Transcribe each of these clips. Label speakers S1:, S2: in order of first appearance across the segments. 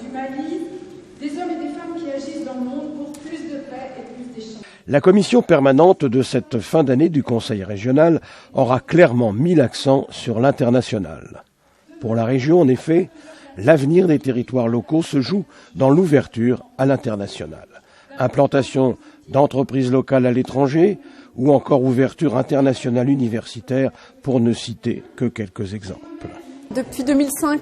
S1: du Mali, des hommes et des femmes qui agissent dans le monde pour plus de paix et plus d'échanges.
S2: La commission permanente de cette fin d'année du Conseil régional aura clairement mis l'accent sur l'international. Pour la région, en effet, l'avenir des territoires locaux se joue dans l'ouverture à l'international. Implantation d'entreprises locales à l'étranger ou encore ouverture internationale universitaire, pour ne citer que quelques exemples.
S3: Depuis 2005,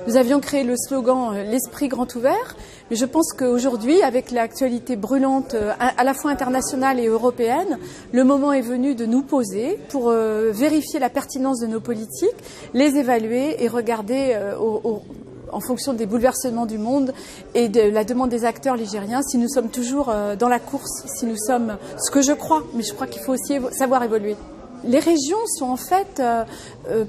S3: nous avions créé le slogan « L'esprit grand ouvert ». Mais je pense qu'aujourd'hui, avec l'actualité brûlante à la fois internationale et européenne, le moment est venu de nous poser pour vérifier la pertinence de nos politiques, les évaluer et regarder en fonction des bouleversements du monde et de la demande des acteurs ligériens, si nous sommes toujours dans la course, si nous sommes ce que je crois, mais je crois qu'il faut aussi savoir évoluer. Les régions sont en fait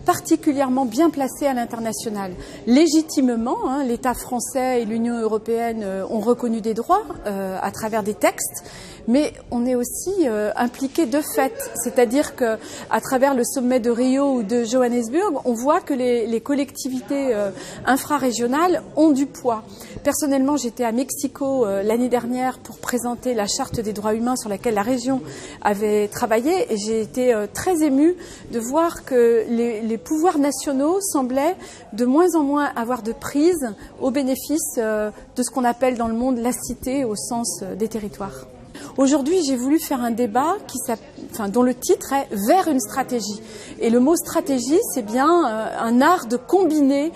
S3: particulièrement bien placées à l'international. Légitimement, l'État français et l'Union européenne ont reconnu des droits à travers des textes, mais on est aussi impliqué de fait. C'est-à-dire qu'à travers le sommet de Rio ou de Johannesburg, on voit que les collectivités infrarégionales ont du poids. Personnellement, j'étais à Mexico l'année dernière pour présenter la charte des droits humains sur laquelle la région avait travaillé, et j'ai été très émue de voir que les pouvoirs nationaux semblaient de moins en moins avoir de prise au bénéfice de ce qu'on appelle dans le monde la cité au sens des territoires. Aujourd'hui, j'ai voulu faire un débat dont le titre est « Vers une stratégie ». Et le mot stratégie, c'est bien un art de combiner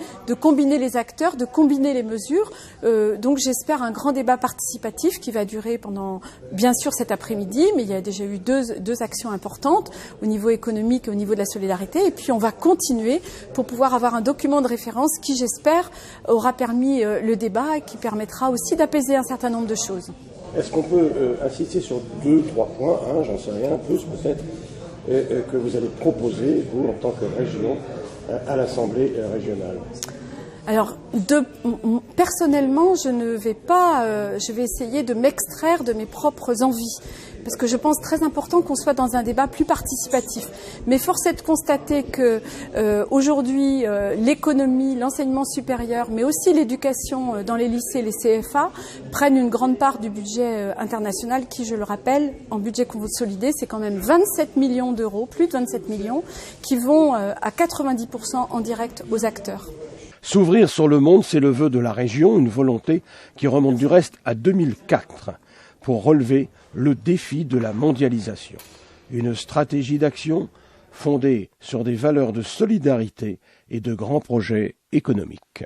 S3: les acteurs, de combiner les mesures. Donc j'espère un grand débat participatif qui va durer pendant, bien sûr, cet après-midi, mais il y a déjà eu deux actions importantes au niveau économique et au niveau de la solidarité. Et puis on va continuer pour pouvoir avoir un document de référence qui, j'espère, aura permis le débat et qui permettra aussi d'apaiser un certain nombre de choses.
S2: Est-ce qu'on peut insister sur 2-3 points, j'en sais rien, plus peut-être, que vous allez proposer, vous, en tant que région, à l'Assemblée régionale?
S3: Alors, personnellement, je vais essayer de m'extraire de mes propres envies, parce que je pense très important qu'on soit dans un débat plus participatif. Mais force est de constater que aujourd'hui, l'économie, l'enseignement supérieur, mais aussi l'éducation dans les lycées, les CFA, prennent une grande part du budget international qui, je le rappelle, en budget consolidé, c'est quand même 27 millions d'euros, plus de 27 millions, qui vont à 90% en direct aux acteurs.
S2: S'ouvrir sur le monde, c'est le vœu de la région, une volonté qui remonte du reste à 2004 pour relever le défi de la mondialisation. Une stratégie d'action fondée sur des valeurs de solidarité et de grands projets économiques.